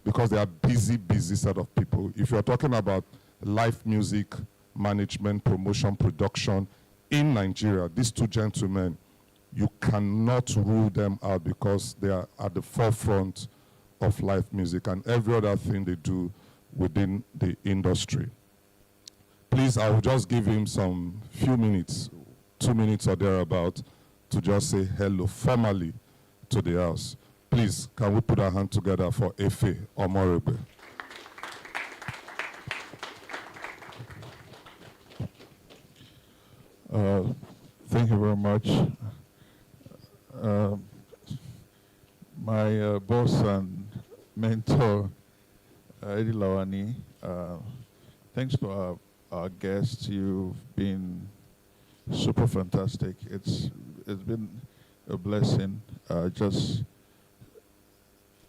because they are busy set of people. If you're talking about live music, management, promotion, production in Nigeria, these two gentlemen, you cannot rule them out because they are at the forefront of live music and every other thing they do within the industry. Please, I will just give him some few minutes, 2 minutes or thereabout, to just say hello formally to the house. Please, can we put our hand together for Efe Omorogbe? Thank you very much. My boss and mentor, Eddie Lawani, thanks to our guests. You've been super fantastic. It's been a blessing just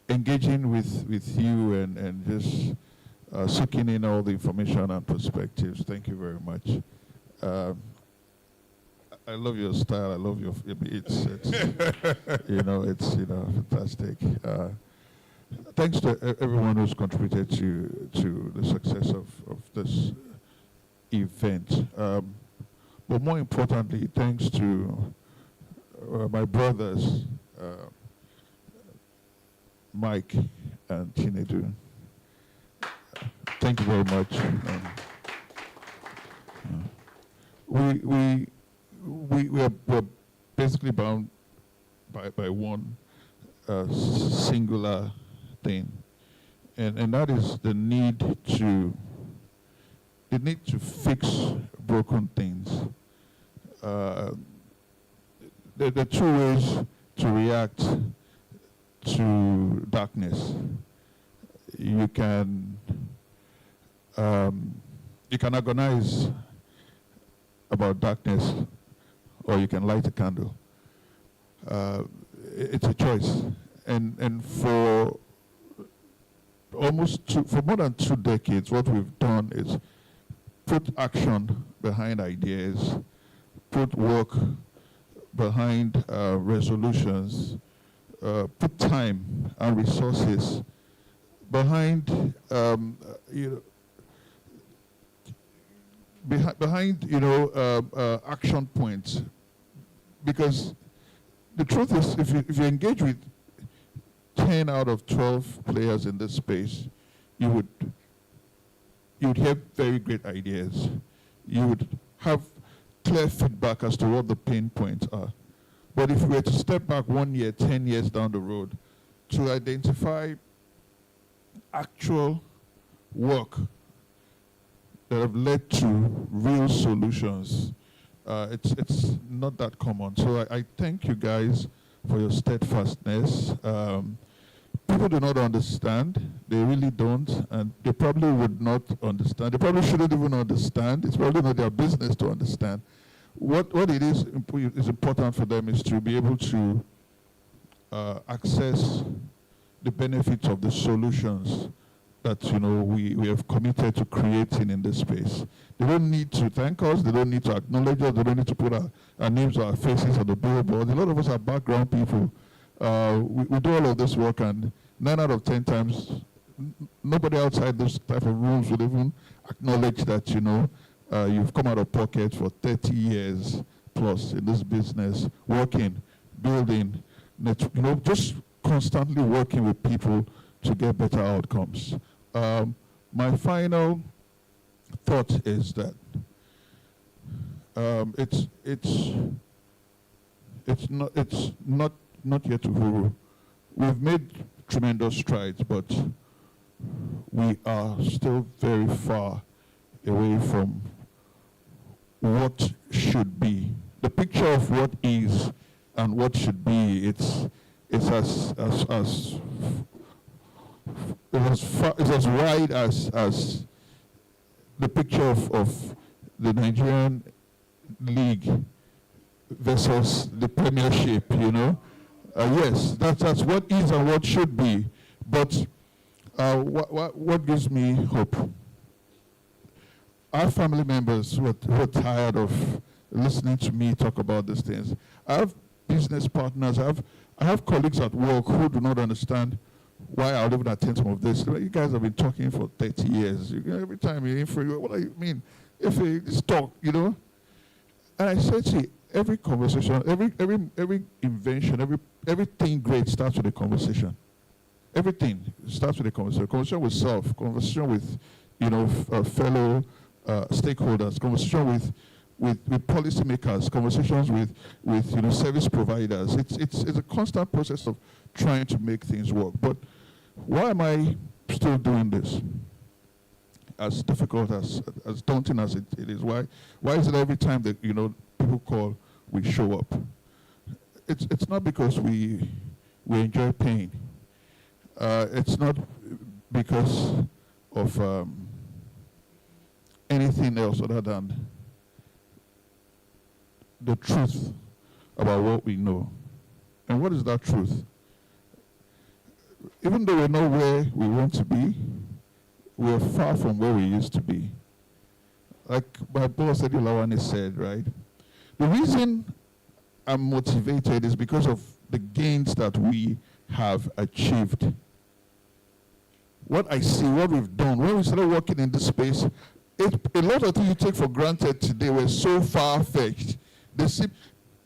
engaging with you and just soaking in all the information and perspectives. Thank you very much. I love your style. I love your. It's it's fantastic. Thanks to everyone who's contributed to the success of this event. But more importantly, thanks to my brothers, Mike and Chinedu. Thank you very much. We're basically bound by one singular thing, and that is the need to fix broken things. There are two ways to react to darkness. You can agonize about darkness, or you can light a candle. It's a choice, and for more than 2 decades, what we've done is put action behind ideas, put work behind resolutions, put time and resources behind action points, because the truth is, if you engage with 10 out of 12 players in this space, you would have very great ideas. You would have clear feedback as to what the pain points are. But if we were to step back 1 year, 10 years down the road, to identify actual work that have led to real solutions, it's not that common. So I thank you guys for your steadfastness. People do not understand. They really don't, and they probably would not understand. They probably shouldn't even understand. It's probably not their business to understand. What it is important for them is to be able to access the benefits of the solutions that we have committed to creating in this space. They don't need to thank us. They don't need to acknowledge us. They don't need to put our names or our faces on the billboard. A lot of us are background people. We do all of this work, and 9 out of 10 times, nobody outside those type of rooms would even acknowledge that you've come out of pocket for 30 years plus in this business, working, building, just constantly working with people to get better outcomes. My final thought is that it's not yet uhuru. We've made tremendous strides, but we are still very far away from what should be. The picture of what is and what should be, it's as wide as the picture of the Nigerian league versus the Premiership. Yes, that's what is and what should be. But what gives me hope? Our family members who are tired of listening to me talk about these things. I have business partners. I have colleagues at work who do not understand why I'll even attend some of this. You guys have been talking for 30 years. Every time you're in free, what do you mean? If you just talk, And I said, see, every conversation, every invention, everything great starts with a conversation. Everything starts with a conversation. Conversation with self, conversation with, fellow stakeholders, conversation with policymakers, conversations with service providers. It's a constant process of trying to make things work. But why am I still doing this? As difficult, as daunting as it is, why is it every time that people call, we show up? It's not because we enjoy pain. It's not because of anything else other than the truth about what we know. And what is that truth? Even though we know where we want to be, we're far from where we used to be. Like my boss Eddie Lawane said, right? The reason I'm motivated is because of the gains that we have achieved. What I see, what we've done, when we started working in this space, a lot of things you take for granted today were so far-fetched.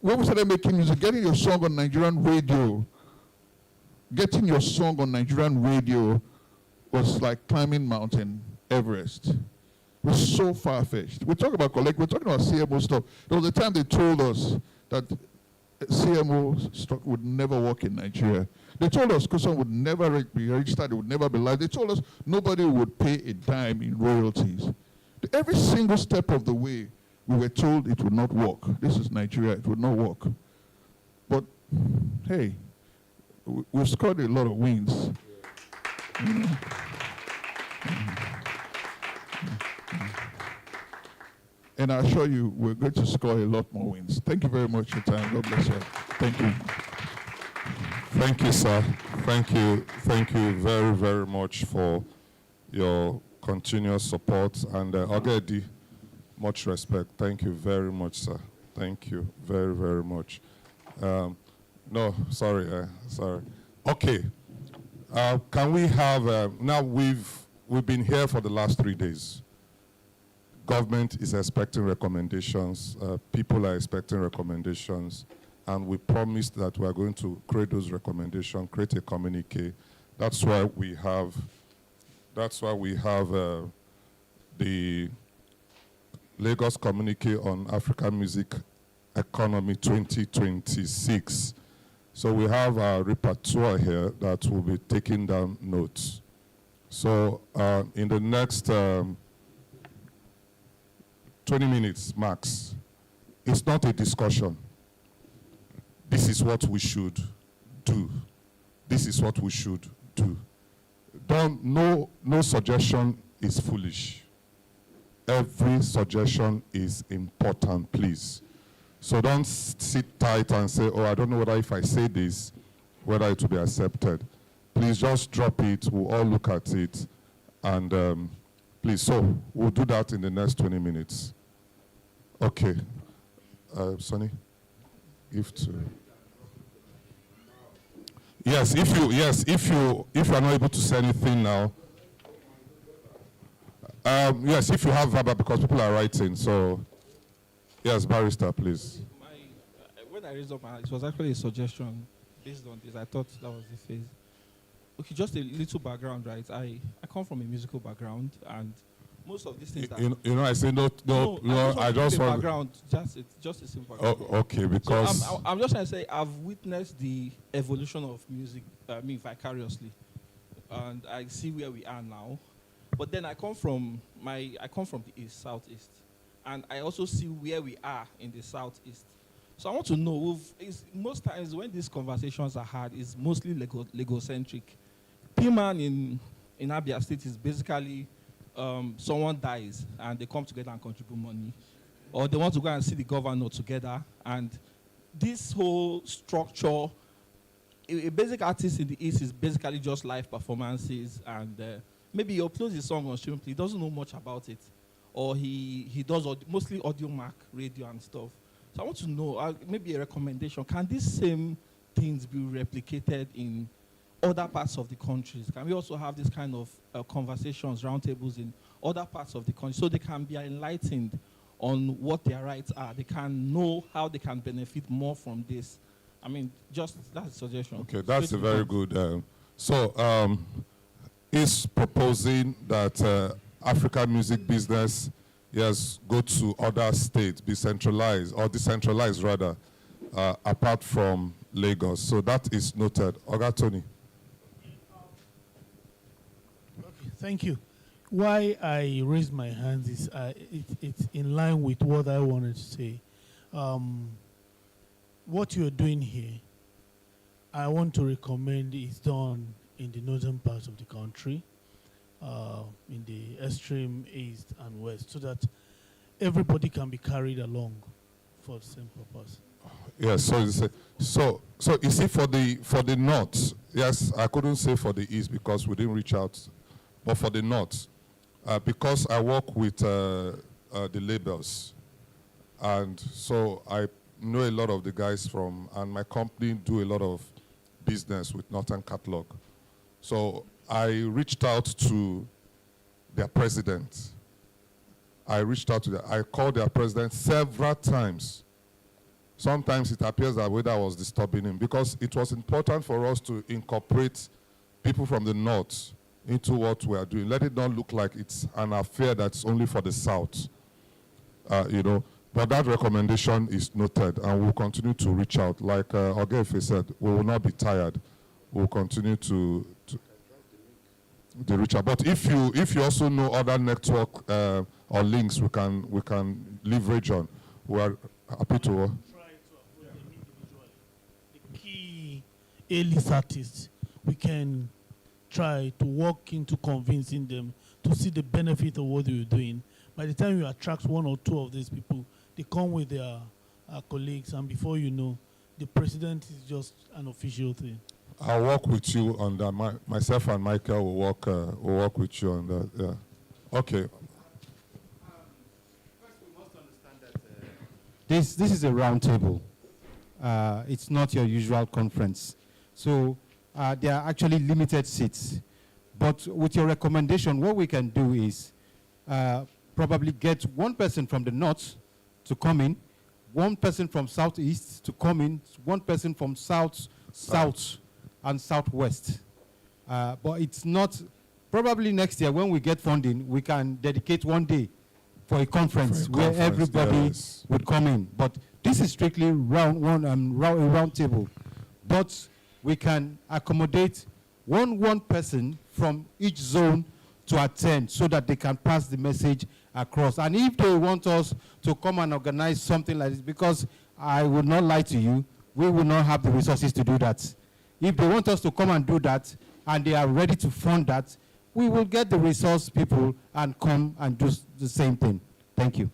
When we started making music, getting your song on Nigerian radio was like climbing Mountain Everest. It was so far-fetched. We're talking about CMO stuff. There was a time they told us that CMO stock would never work in Nigeria. They told us Kusan would never be registered, it would never be live. They told us nobody would pay a dime in royalties. Every single step of the way, we were told it would not work. This is Nigeria, it would not work. But, hey, we've scored a lot of wins. And I assure you, we're going to score a lot more wins. Thank you very much for your time. God bless you. Thank you. Thank you, sir. Thank you. Thank you very, very much for your continuous support. And Ogedi, much respect. Thank you very much, sir. Thank you very, very much. No, sorry. Okay. Can we have, now we've been here for the last 3 days. Government is expecting recommendations. People are expecting recommendations. And we promised that we are going to create those recommendations, create a communique. That's why we have the Lagos Communique on African Music Economy 2026. So we have a repertoire here that will be taking down notes. So in the next 20 minutes max, it's not a discussion. This is what we should do. This is what we should do. No suggestion is foolish. Every suggestion is important, please. So don't sit tight and say, oh, I don't know whether if I say this, whether it will be accepted. Please just drop it. We'll all look at it. And please, so we'll do that in the next 20 minutes. Okay. Sonny? If you are not able to say anything now. Yes, if you have verbal, because people are writing. So, yes, barrister, please. When I raised up my hand, it was actually a suggestion based on this. I thought that was the phase. Okay, just a little background, right? I come from a musical background, and most of these things that I say no. I just want background. Just a simple background. Oh, okay, because so I'm just trying to say I've witnessed the evolution of music, vicariously, and I see where we are now. But then I come from the east, southeast, and I also see where we are in the southeast. So I want to know, most times when these conversations are had, it's mostly Lagos-centric. P-Man in Abia State is basically someone dies and they come together and contribute money, or they want to go and see the governor together. And this whole structure, a basic artist in the East is basically just live performances, and maybe he uploads his song on stream, he doesn't know much about it, or he does mostly audio mark, radio and stuff. So I want to know, maybe a recommendation, can these same things be replicated in other parts of the countries? Can we also have this kind of conversations, roundtables in other parts of the country so they can be enlightened on what their rights are? They can know how they can benefit more from this. I mean, just that's a suggestion. Okay, that's a very good. He's proposing that African music business, yes, go to other states, be centralized or decentralized rather, apart from Lagos. So that is noted. Oga Tony. Okay, thank you. Why I raised my hands is it's in line with what I wanted to say. What you're doing here, I want to recommend is done in the northern part of the country, in the extreme east and west, so that everybody can be carried along for the same purpose. Yes, so you see for the north, yes, I couldn't say for the east because we didn't reach out, but for the north, because I work with the labels, and so I know a lot of the guys and my company do a lot of business with Northern Catalog. So I reached out to their president. I called their president several times. Sometimes it appears that whether I was disturbing him, because it was important for us to incorporate people from the north into what we are doing. Let it not look like it's an affair that's only for the south, But that recommendation is noted, and we'll continue to reach out. Like Ogefe said, we will not be tired. We'll continue to reach out. But if you also know other network or links we can leverage on, we are happy to. Try to approach them individually. The key A-list artists, we can try to walk into convincing them to see the benefit of what you're doing. By the time you attract one or two of these people, they come with their colleagues, and before you know, the president is just an official thing. I'll work with you on that. Myself and Michael will work with you on that. Yeah. Okay. First, we must understand that this is a roundtable. It's not your usual conference. So there are actually limited seats. But with your recommendation, what we can do is probably get one person from the north to come in, one person from southeast to come in, one person from south, and southwest. But it's not, probably next year when we get funding, we can dedicate one day for a conference where everybody would come in. But this is strictly round table. But we can accommodate one person from each zone to attend so that they can pass the message across. And if they want us to come and organize something like this, because I would not lie to you, we will not have the resources to do that. If they want us to come and do that, and they are ready to fund that, we will get the resource people and come and do the same thing. Thank you.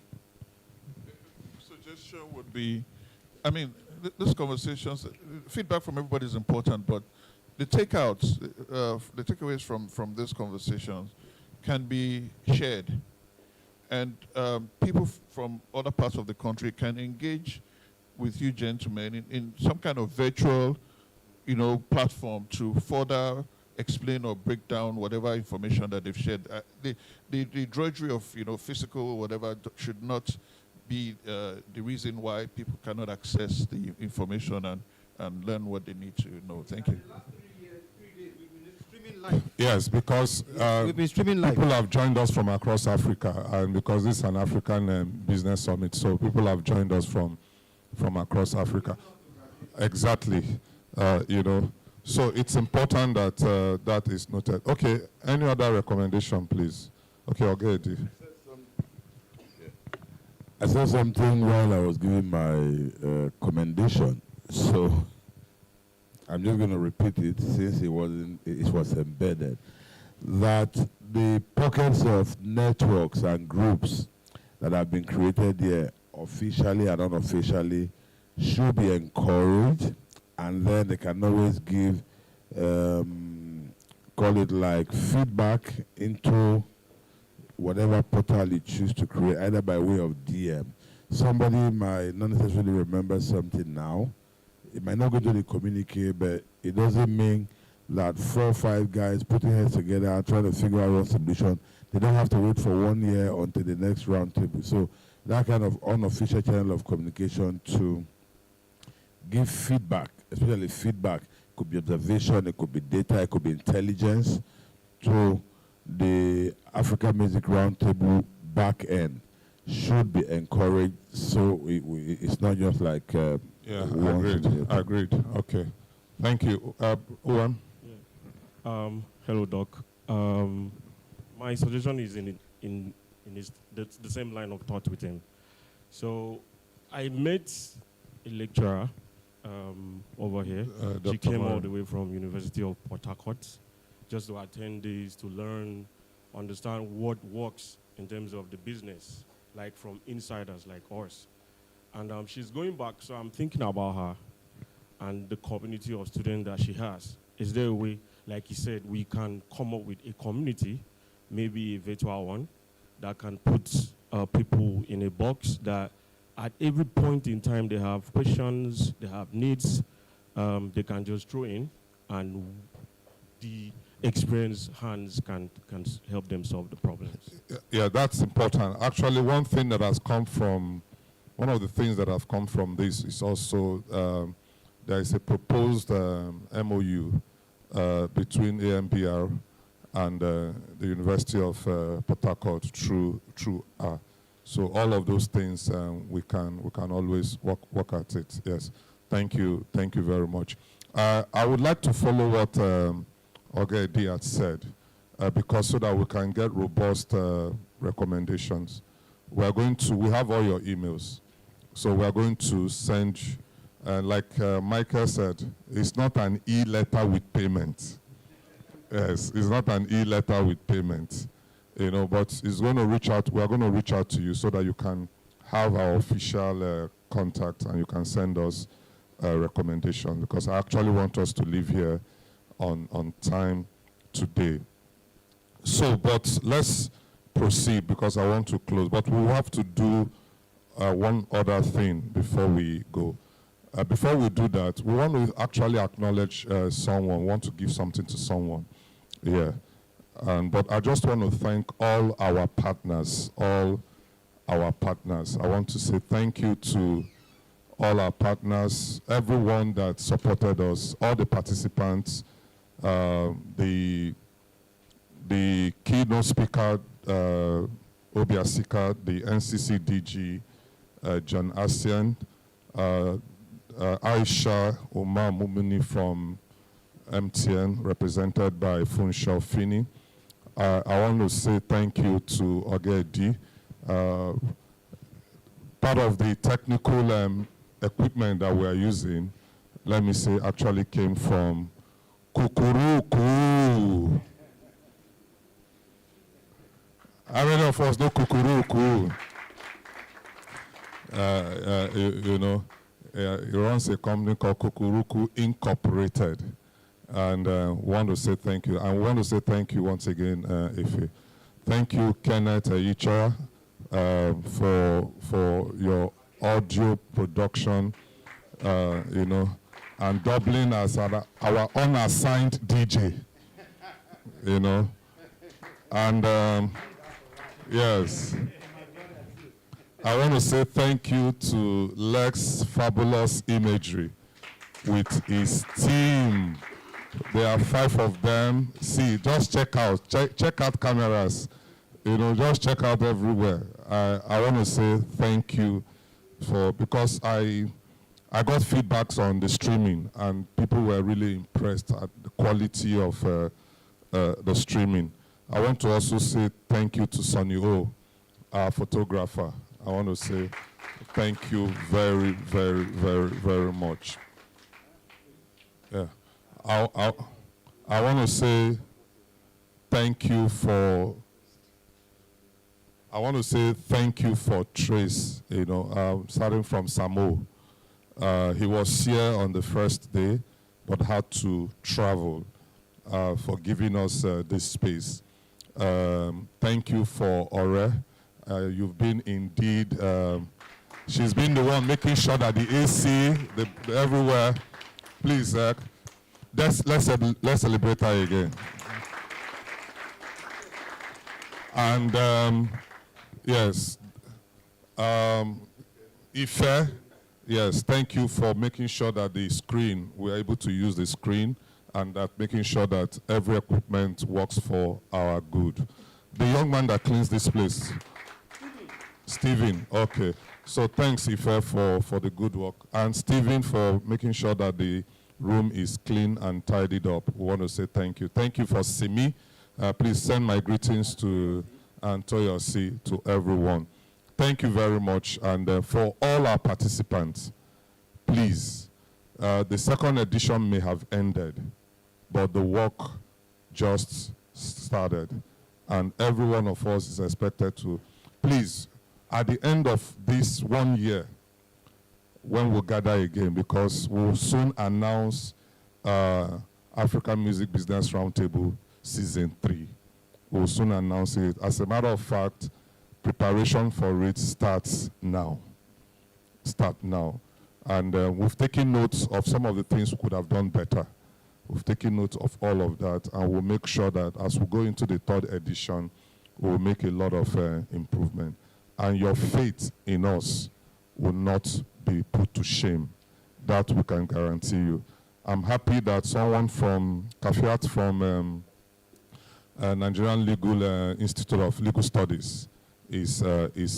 Suggestion would be, I mean, this conversations, feedback from everybody is important, but the takeouts, the takeaways from this conversation can be shared. And people from other parts of the country can engage with you gentlemen in some kind of virtual, platform to further explain or break down whatever information that they've shared. The drudgery of, physical whatever should not be the reason why people cannot access the information and learn what they need to know. Thank you. The last 3 years, 3 days, we've been streaming live. Yes, because we've been streaming live. People have joined us from across Africa, and because this is an African business summit, so people have joined us from across Africa. Exactly, So it's important that that is noted. Okay, any other recommendation, please? Okay, Ogedi. I said something while I was giving my commendation, so I'm just going to repeat it since it was embedded. That the pockets of networks and groups that have been created here, officially and unofficially, should be encouraged, and then they can always give, call it like feedback into whatever portal you choose to create, either by way of DM. Somebody might not necessarily remember something now. It might not go to the communique, but it doesn't mean that 4 or 5 guys putting heads together and trying to figure out one solution. They don't have to wait for 1 year until the next roundtable. So that kind of unofficial channel of communication to give feedback, especially feedback, could be observation, it could be data, it could be intelligence, to the Africa Music Roundtable back end should be encouraged. So it's not just like yeah, agreed. Okay, thank you. Uwan? Yeah. Hello, Doc. My suggestion is in the same line of thought with him. So I met a lecturer over here. She came all the way from University of Port Harcourt just to attend this, to learn, understand what works in terms of the business, like from insiders like us. And she's going back, so I'm thinking about her and the community of students that she has. Is there a way, like he said, we can come up with a community, maybe a virtual one, that can put people in a box that at every point in time they have questions, they have needs, they can just throw in, and the experienced hands can help them solve the problems. Yeah, that's important. Actually, one of the things that has come from this is also there is a proposed MOU between AMBR and the University of Port Harcourt through so all of those things we can always work at it. Yes, thank you very much. I would like to follow what Ogedi had said, because so that we can get robust recommendations. We have all your emails, so we are going to send. Like Michael said, it's not an e-letter with payment. Yes, it's not an e-letter with payment, but it's going to reach out. We are going to reach out to you so that you can have our official contact and you can send us a recommendation, because I actually want us to leave here on time today. So, but let's proceed because I want to close. But we have to do one other thing before we go. Before we do that, we want to actually acknowledge someone, want to give something to someone. Yeah. But I just want to thank all our partners, I want to say thank you to all our partners, everyone that supported us, all the participants, the keynote speaker, Obiasika, the NCC DG, John Asian, Aisha Omar Mumini from MTN, represented by Funshaw Fini. I want to say thank you to Ogedi. Part of the technical equipment that we are using, let me say, actually came from Kukuruku. How many of us know Kukuruku? He runs a company called Kukuruku Incorporated. And want to say thank you. I want to say thank you once again, Ife. Thank you, Kenneth Aicha, for your audio production, and doubling as our unassigned DJ, And yes, I want to say thank you to Lex Fabulous Imagery with his team. There are 5 of them. See, just check out cameras. Just check out everywhere. I want to say thank you because I got feedbacks on the streaming and people were really impressed at the quality of the streaming. I want to also say thank you to Sonny O, our photographer. I want to say thank you very, very, very, very much. Yeah. I want to say thank you for Trace, starting from Samo. He was here on the first day, but had to travel, for giving us this space. Thank you for Ore. You've been indeed, she's been the one making sure that the AC, everywhere. Please, Let's celebrate her again. And yes, Ife, yes, thank you for making sure that the screen, we're able to use the screen, and that making sure that every equipment works for our good. The young man that cleans this place. Stephen, okay. So thanks, Ife, for the good work. And Stephen for making sure that the room is clean and tidied up. We want to say thank you. Thank you for Simi. Please send my greetings to Antoyosi, to everyone. Thank you very much. And for all our participants, please, the second edition may have ended, but the work just started. And every one of us is expected to, please, at the end of this 1 year, when we'll gather again, because we'll soon announce African Music Business Roundtable Season 3. We'll soon announce it. As a matter of fact, preparation for it starts now. And we've taken notes of some of the things we could have done better. We've taken note of all of that, and we'll make sure that as we go into the third edition, we'll make a lot of improvement. And your faith in us will not be put to shame. That we can guarantee you. I'm happy that someone from Kafiat, from Nigerian Legal Institute of Legal Studies, is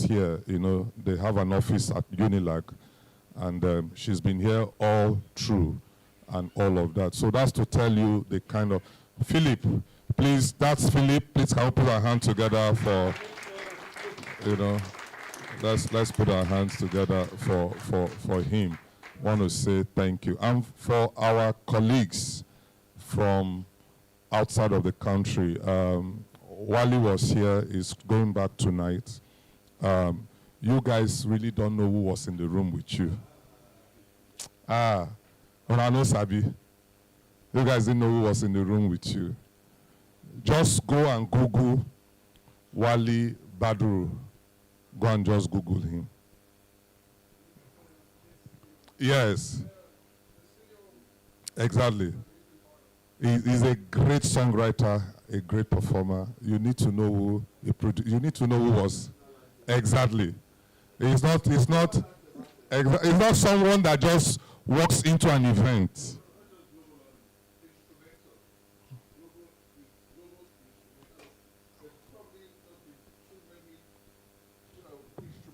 here. You know, they have an office at Unilag, and she's been here all through and all of that. So that's to tell you the kind of, Philip, please, that's Philip. Please can we put our hands together for, you know, let's put our hands together for him. Want to say thank you. And for our colleagues from outside of the country, Wally was here, is going back tonight. You guys really don't know who was in the room with you. Onano Sabi. You guys didn't know who was in the room with you. Just go and Google Wally Badru. Go and just Google him. Yes. Exactly. He's a great songwriter, a great performer. You need to know who you need to know who was. Exactly. It's not someone that just walks into an event.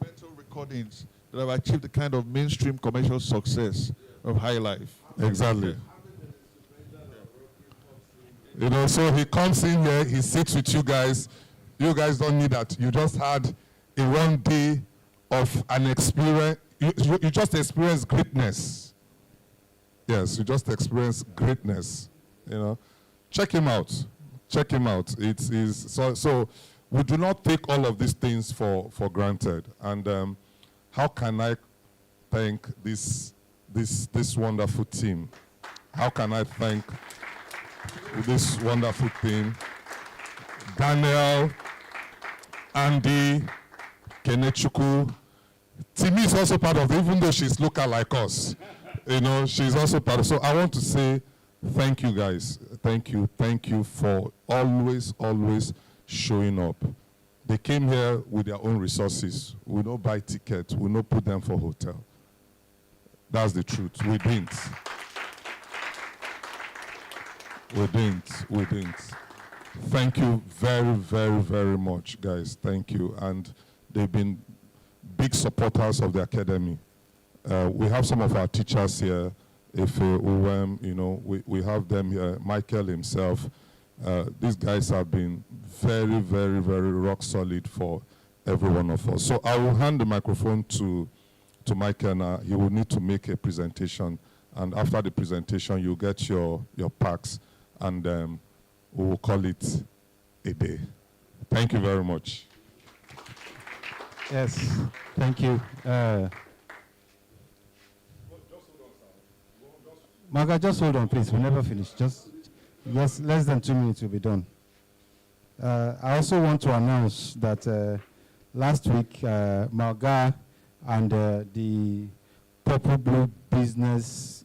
Instrumental recordings that have achieved the kind of mainstream commercial success of High Life. Exactly. You know, so he comes in here, he sits with you guys. You guys don't need that. You just had a 1 day of an experience. You just experienced greatness. Yes, you just experienced greatness. You know, check him out. Check him out. It is so. We do not take all of these things for granted. And how can I thank this wonderful team? How can I thank this wonderful team? Daniel, Andy, Kenechukwu. Timi is also part of it, even though she's local like us. You know, she's also part of it. So I want to say thank you guys. Thank you for always showing up. They came here with their own resources. We don't buy tickets. We don't put them for hotel. That's the truth. We didn't. We didn't. Thank you very much, guys. Thank you. And they've been big supporters of the academy. We have some of our teachers here. If you know, we have them here. Michael himself. These guys have been very rock solid for every one of us. So I will hand the microphone to Michael now. He will need to make a presentation, and after the presentation, you'll get your packs, and we will call it a day. Thank you very much. Yes, thank you. Marga, just hold on, please. We'll never finish. Just less than 2 minutes will be done. I also want to announce that last week, Marga and the Purple Blue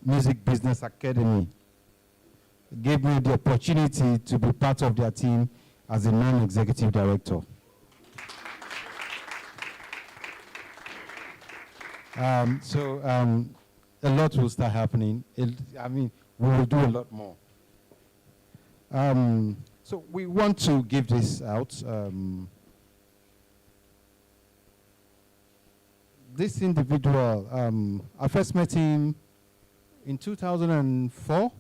Music Business Academy gave me the opportunity to be part of their team as a non-executive director. A lot will start happening. We will do a lot more. So we want to give this out. This individual, I first met him in 2004.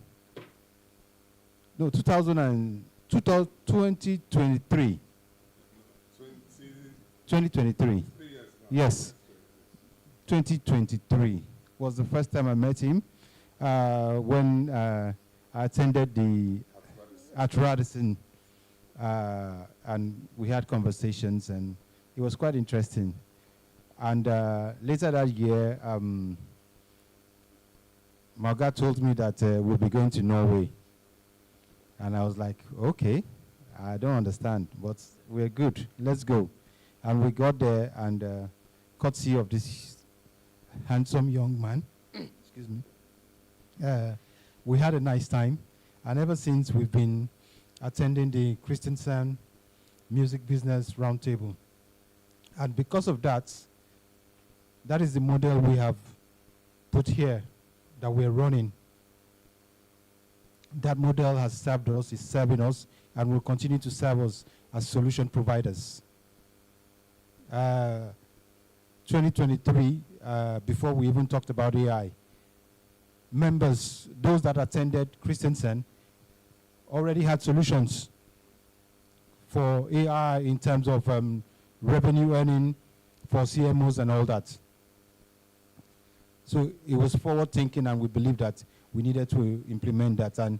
No, 2023. 2023. Yes. 2023 was the first time I met him when I attended at Radisson, and we had conversations, and it was quite interesting. And later that year, Marga told me that we'll be going to Norway. And I was like, okay, I don't understand, but we're good, let's go. And we got there, and courtesy of this handsome young man, excuse me, we had a nice time. And ever since, we've been attending the Christensen Music Business Roundtable. And because of that, that is the model we have put here, that we're running. That model has served us, is serving us, and will continue to serve us as solution providers. 2023, before we even talked about AI, members, those that attended Christensen, already had solutions for AI in terms of revenue earning for CMOs and all that. So it was forward thinking, and we believed that we needed to implement that. And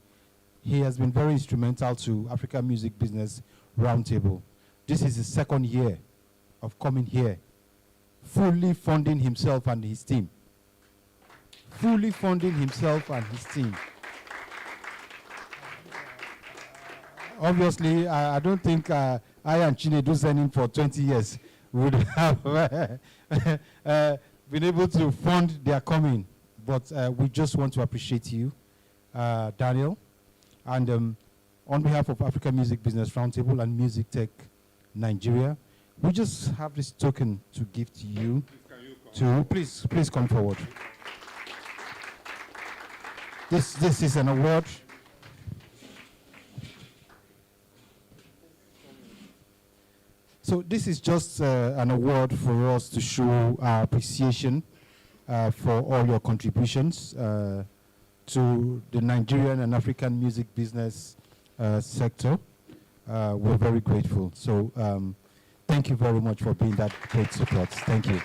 he has been very instrumental to Africa Music Business Roundtable. This is his second year of coming here, fully funding himself and his team. Fully funding himself and his team. Obviously, I don't think I and Chinedu sending for 20 years would have been able to fund their coming. But we just want to appreciate you, Daniel. And on behalf of Africa Music Business Roundtable and Music Tech Nigeria, we just have this token to give to you. Please come forward. This is an award. So this is just an award for us to show our appreciation for all your contributions to the Nigerian and African music business sector. We're very grateful. So thank you very much for being that great support. Thank you.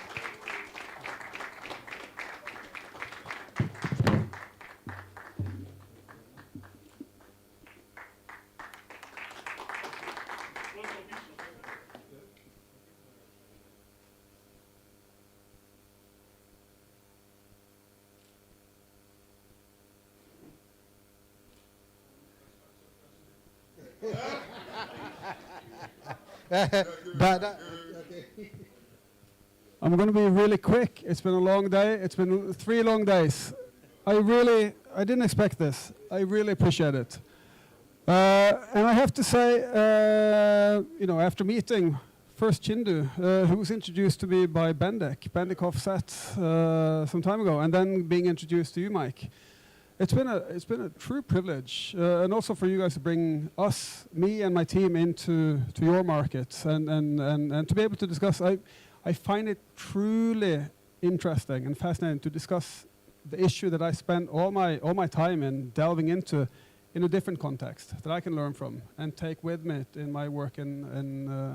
I'm going to be really quick. It's been a long day. It's been 3 long days. I didn't expect this. I really appreciate it. And I have to say, after meeting first Chindu, who was introduced to me by Bendik Hofseth some time ago, and then being introduced to you, Mike. It's been a true privilege, and also for you guys to bring me and my team into your markets, and to be able to discuss. I find it truly interesting and fascinating to discuss the issue that I spent all my time in delving into, in a different context that I can learn from and take with me in my work in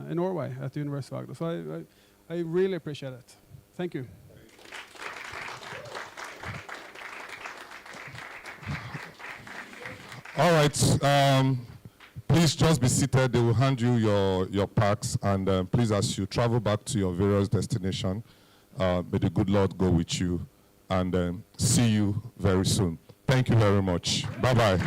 Norway at the University of Agder. So I really appreciate it. Thank you. All right. Please just be seated. They will hand you your packs. And please, as you travel back to your various destinations, may the good Lord go with you. And see you very soon. Thank you very much. Bye-bye.